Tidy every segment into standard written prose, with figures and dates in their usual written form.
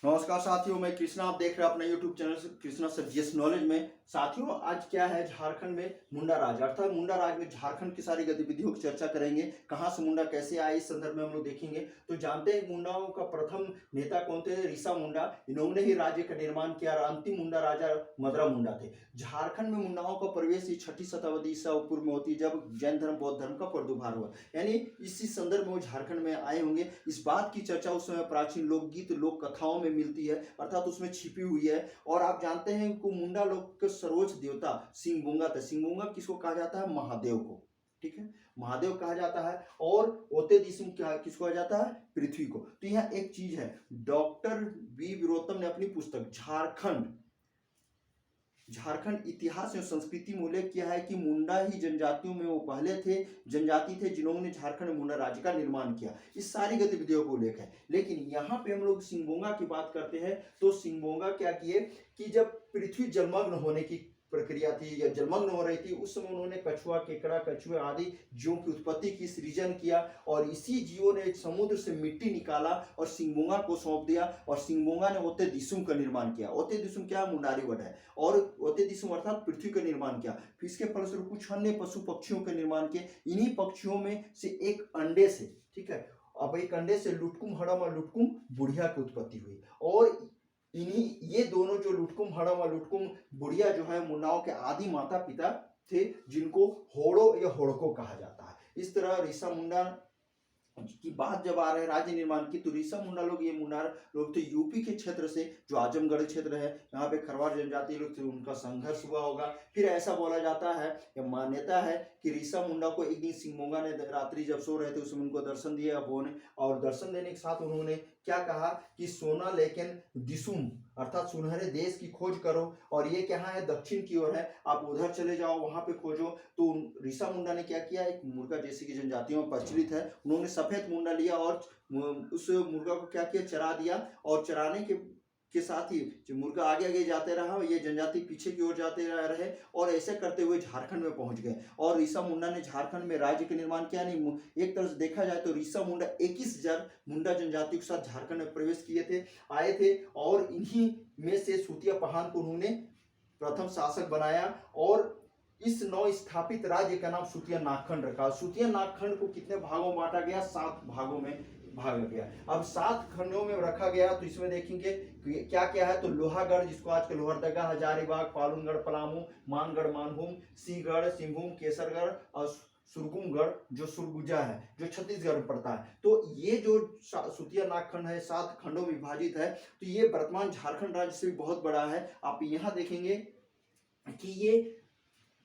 नमस्कार साथियों, मैं कृष्णा। आप देख रहे हैं अपना YouTube channel Krishna sir GS knowledge में। साथियों, आज क्या है, झारखंड में मुंडा राज अर्थात मुंडा राज में झारखंड की सारी गतिविधियों की चर्चा करेंगे। कहां से मुंडा कैसे आए, इस संदर्भ में हम लोग देखेंगे। तो जानते हैं मुंडाओं का प्रथम नेता कौन थे? ऋषा मुंडा। इन्होंने ही राज्य का निर्माण किया और अंतिम मुंडा राजा मदरा मुंडा थे। झारखंड में मुंडाओं का प्रवेश 6ठी शताब्दी ईसा पूर्व में होती है, जब जैन धर्म बौद्ध धर्म का प्रादुर्भाव हुआ। यानी इसी संदर्भ में वो झारखंड में आए होंगे। इस बात की चर्चा उस समय प्राचीन लोकगीत लोक कथाओं में मिलती है, अर्थात उसमें छिपी हुई है। और आप जानते हैं कि मुंडा लोग के सर्वोच्च देवता सिंहबोंगा थे। सिंहबोंगा किसको कहा जाता है? महादेव को। ठीक है, महादेव कहा जाता है। और ओते दिसुम क्या किसको कहा जाता है? पृथ्वी को। तो यह एक चीज है, डॉक्टर बी वीरोत्तम ने अपनी पुस्तक झारखंड इतिहास एवं संस्कृति में उल्लेख किया है कि मुंडा ही जनजातियों में वो पहले थे जनजाति थे जिन्होंने झारखंड में मुंडा राज्य का निर्माण किया। इस सारी गतिविधियों को उल्लेख है। लेकिन यहाँ पे हम लोग सिंहबोंगा की बात करते हैं। तो सिंहबोंगा क्या किए कि जब पृथ्वी जलमग्न होने की प्रक्रिया थी या जलमग्न हो रही थी, उस समय उन्होंने कछुआ, केकड़ा, कछुए आदि जीवों की उत्पत्ति की, सृजन किया। और इसी जीवों ने समुद्र से मिट्टी निकाला और सिंहबोंगा को सौंप दिया। और सिंहबोंगा ने ओते दिसुम का निर्माण किया। ओते दिसुम क्या? मुंडारी वर्ड है। और ओते दिसुम अर्थात पृथ्वी का निर्माण किया। फिर इसके फलस्वरूप कुछ अन्य पशु पक्षियों का निर्माण किए। इन्हीं पक्षियों में से एक अंडे से, ठीक है, अब एक अंडे से लुटकुम हड़म और लुटकुम बुढ़िया की उत्पत्ति हुई। और इन्हीं ये दोनों जो लुटकुम हड़म और लुटकुम बुढ़िया जो है मुंडाओं के आदि माता पिता थे, जिनको होड़ो या होड़को कहा जाता है। इस तरह ऋषा मुंडा की बात जब आ रहे राज्य निर्माण की, तो ऋषा मुंडा लोग, ये मुंडा लोग थे यूपी के क्षेत्र से, जो आजमगढ़ क्षेत्र है, यहाँ पे खरवार जनजाति लोग थे, उनका संघर्ष हुआ होगा। फिर ऐसा बोला जाता है या मान्यता है कि ऋषा मुंडा को एक दिन सिंहबोंगा ने रात्रि जब सो रहे थे उसमें उनको दर्शन दिया उन्होंने। और दर्शन देने के साथ उन्होंने क्या कहा कि सोना लेकिन दिसुम अर्थात सुनहरे देश की खोज करो। और ये क्या है? दक्षिण की ओर है, आप उधर चले जाओ, वहां पे खोजो। तो ऋषा मुंडा ने क्या किया? एक मुर्गा जैसे की जनजातियों में प्रचलित है, उन्होंने सफेद मुंडा लिया और उस मुर्गा को क्या किया? चरा दिया। और चराने के साथ ही जो मुर्गा आगे आगे जाते रहा, ये जनजाति पीछे की ओर जाते रहे। और ऐसे करते हुए झारखंड में पहुंच गए। और ऋषा मुंडा ने झारखंड में राज्य का निर्माण किया। नहीं, एक तरह से देखा जाए तो ऋषा मुंडा 21,000 मुंडा जनजाति के साथ झारखंड में प्रवेश किए थे, आए थे। और इन्हीं में से सूतिया पहान को उन्होंने प्रथम शासक बनाया। और इस नव स्थापित राज्य का नाम सूतिया नागखंड रखा। सूतिया नागखंड को कितने भागों में बांटा गया? 7 भागों में भागा गया। अब 7 खंडों में रखा गया। तो इसमें देखेंगे क्या क्या है। तो लोहागढ़, जिसको आज के लोहरदगा, हजारीबाग, पालनगढ़, पलामू, मानगढ़, मानभूम, सिंहगढ़, सिंहभूम, केसरगढ़ और सुरगुमगढ़ जो सुरगुजा है, जो छत्तीसगढ़ में पड़ता है। तो ये जो सूतिया नागखंड है 7 खंडों में विभाजित है। तो ये वर्तमान झारखंड राज्य से भी बहुत बड़ा है। आप यहाँ देखेंगे कि ये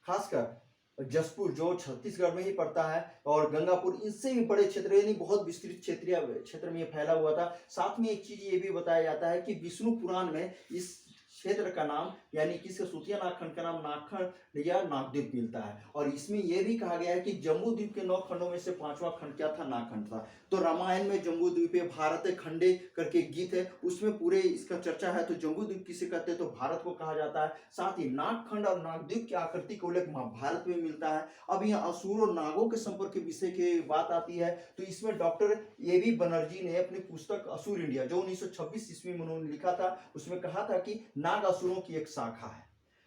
खासकर जसपुर जो छत्तीसगढ़ में ही पड़ता है, और गंगापुर, इनसे भी बड़े क्षेत्र, यानी बहुत विस्तृत क्षेत्रीय क्षेत्र में फैला हुआ था। साथ में एक चीज ये भी बताया जाता है कि विष्णु पुराण में इस क्षेत्र का नाम, यानी कि सूतिया नागखंड का नाम नागखंड या नागद्वीप मिलता है। और इसमें यह भी कहा गया है कि जम्बू द्वीप के 9 खंडों में से 5वां खंड क्या था? नागखंड था। तो रामायण में जम्बू द्वीपे भारत खंडे करके गीत है, उसमें पूरे इसका चर्चा है। तो जम्बू द्वीप किसे कहते हैं? तो भारत को कहा जाता है। साथ ही नागखंड और नागद्वीप की आकृति को उल्लेख महाभारत में मिलता है। अब यहाँ असुर और नागों के संपर्क के विषय की बात आती है। तो इसमें डॉक्टर ए.वी. बनर्जी ने अपनी पुस्तक असुर इंडिया, जो 1926 ईस्वी में उन्होंने लिखा था, उसमें कहा था कि नाग असुरों की एक शाखा है।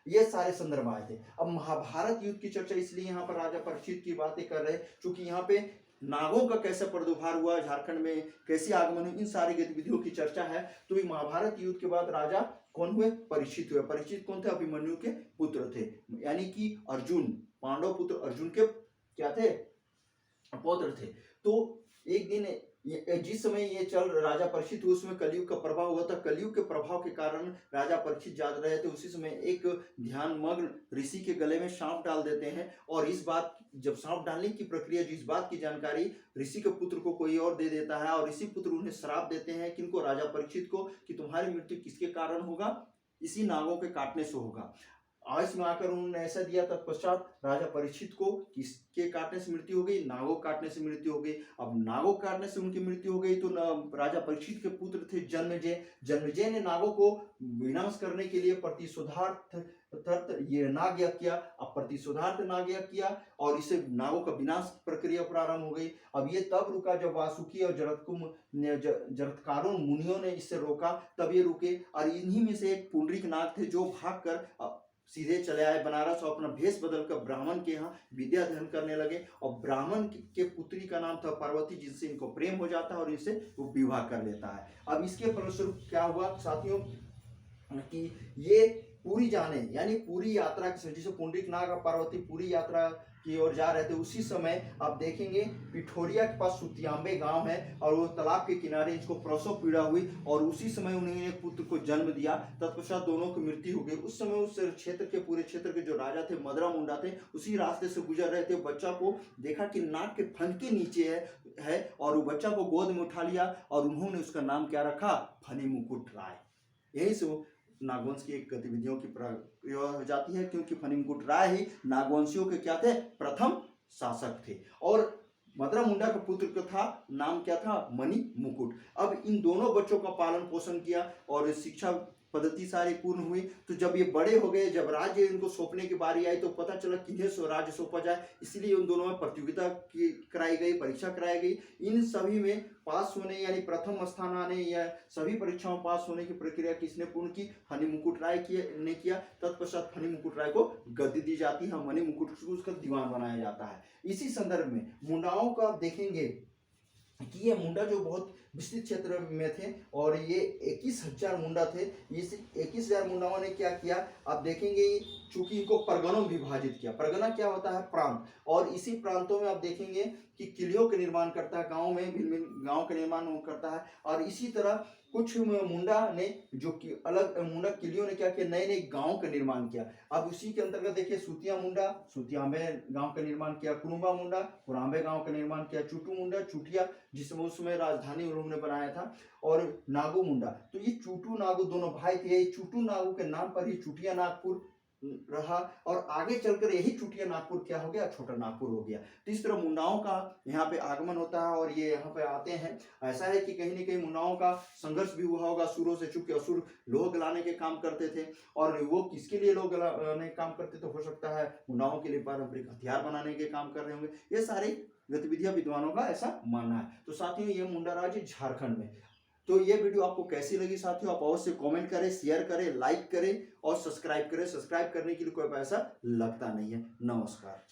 ये सारे संदर्भ आए थे। अब महाभारत युद्ध की चर्चा इसलिए यहाँ पर राजा परीक्षित की बातें कर रहे हैं, क्योंकि यहाँ पे नागों का कैसे प्रादुर्भाव हुआ झारखंड में, कैसे आगमन हुआ, इन सारी गतिविधियों की चर्चा है। तो महाभारत युद्ध के बाद राजा कौन हुए? परीक्षित हुए। परीक्षित कौन थे? अभिमन्यु के पुत्र थे, यानी कि अर्जुन, पांडव पुत्र अर्जुन के क्या थे? पौत्र थे। तो एक दिन जिस समय ये चल राजा परीक्षित हुए, उसमें कलयुग का प्रभाव हुआ था। कलयुग के प्रभाव के कारण राजा परीक्षित जाग रहे थे। उसी समय एक ध्यान मग्न ऋषि के गले में सांप डाल देते हैं। और इस बात, जब सांप डालने की प्रक्रिया, जिस बात की जानकारी ऋषि के पुत्र को कोई और दे देता है, और ऋषि पुत्र उन्हें श्राप देते हैं, किनको? राजा परीक्षित को, कि तुम्हारी मृत्यु किसके कारण होगा? इसी नागों के काटने से होगा। आयुष में आकर उन्होंने ऐसा दिया। तत्पश्चात राजा परीक्षित को किसके काटने से मृत्यु हो गई, नागों काटने से मृत्यु हो गई। अब नागों काटने से उनकी मृत्यु हो गई तो राजा परीक्षित के पुत्र थे जन्मेजय। जन्मेजय ने नागों को विनाश करने के लिए प्रतिशोधार्थ ये नाग यज्ञ किया। अब प्रतिशोधार्थ नाग यज्ञ किया और इससे नागों का विनाश प्रक्रिया प्रारंभ हो गई। अब ये तब रुका जब वासुकी और जरत्कारों मुनियों ने इससे रोका, तब ये रुके। और इन्हीं में से एक पुंडरीक नाग थे जो भागकर सीधे चले आए बनारस और अपना भेष बदलकर ब्राह्मण के यहाँ विद्या अध्ययन करने लगे। और ब्राह्मण के पुत्री का नाम था पार्वती, जिससे इनको प्रेम हो जाता है और इनसे वो विवाह कर लेता है। अब इसके फलस्वरूप क्या हुआ साथियों कि ये पूरी जाने यानी पूरी यात्रा की, जैसे पुंडरीक नाग और पार्वती पूरी यात्रा की ओर जा रहे थे, उसी समय आप देखेंगे पिठोरिया के पास सुतियांबे गांव है और वो तालाब के किनारे इसको प्रसव पीड़ा हुई और उसी समय उन्होंने एक पुत्र को जन्म दिया। तत्पश्चात दोनों की मृत्यु हो गई। उस समय उस क्षेत्र के पूरे क्षेत्र के जो राजा थे मदरा मुंडा थे, उसी रास्ते से गुजर रहे थे। बच्चा को देखा कि नाक के फन के नीचे है और वो बच्चा को गोद में उठा लिया और उन्होंने उसका नाम क्या रखा, फनी मुकुट राय। यही से नागवंश की एक गतिविधियों की प्रक्रिया हो जाती है, क्योंकि फनी मुकुट राय ही नागवंशियों के क्या थे, प्रथम शासक थे। और मदरा मुंडा का पुत्र का था नाम क्या था, मणि मुकुट। अब इन दोनों बच्चों का पालन पोषण किया और शिक्षा पद्धति सारी पूर्ण हुई। तो जब ये बड़े हो गए, जब राज्य इनको सौंपने की बारी आई तो पता चला किन्हें राज्य सौंपा जाए, इसलिए उन दोनों में प्रतियोगिता कराई गई, परीक्षा कराई गई। इन सभी में पास होने यानी प्रथम स्थान आने या सभी परीक्षाओं में पास होने की प्रक्रिया किसने पूर्ण की, फनी मुकुट राय ने किया। तत्पश्चात फनी मुकुट राय को गद्दी दी जाती है, मणि मुकुट को उसका दीवान बनाया जाता है। इसी संदर्भ में मुंडाओं का आप देखेंगे कि ये मुंडा जो बहुत विस्तृत क्षेत्र में थे और ये 21,000 मुंडा थे। इस 21,000 मुंडाओं ने क्या किया, आप देखेंगे चूंकि इनको परगनों में विभाजित किया। परगना क्या होता है, प्रांत। और इसी प्रांतों में आप देखेंगे कि किलियों का निर्माण करता है, गांव में भिन्न भिन्न गांव का निर्माण करता है। और इसी तरह कुछ मुंडा ने जो कि अलग मुंडा किलियों ने क्या किया, नए नए गांव का निर्माण किया। अब उसी के अंतर्गत देखिए सुतिया मुंडा, सुतियांबे गांव का निर्माण किया, कुरुंबा मुंडा, कुरांबे गांव का निर्माण किया, चुटू मुंडा, चुटिया जिसमें उसमें राजधानी उन्होंने बनाया था, और नागू मुंडा। तो ये चुटू नागू दोनों भाई थे। चुटू नागू के नाम पर ही चुटिया नागपुर रहा और आगे चलकर यही चुटिया नागपुर क्या हो गया, छोटा नागपुर हो गया। तो इस तरह मुंडाओं का यहाँ पे आगमन होता है और ये यहाँ पे आते हैं। ऐसा है कि कहीं न कहीं मुंडाओं का संघर्ष भी हुआ होगा असुरों से, चूंकि असुर लोह गलाने के काम करते थे और वो किसके लिए लोह गलाने काम करते थे, हो सकता है मुंडाओं के लिए पारंपरिक हथियार बनाने के काम कर रहे होंगे। ये सारी गतिविधियां विद्वानों का ऐसा मानना है। तो साथियों ये मुंडा राज्य झारखंड में। तो ये वीडियो आपको कैसी लगी साथियों, आप अवश्य कमेंट करें, शेयर करें, लाइक करें और सब्सक्राइब करें। सब्सक्राइब करने के लिए कोई पैसा लगता नहीं है। नमस्कार।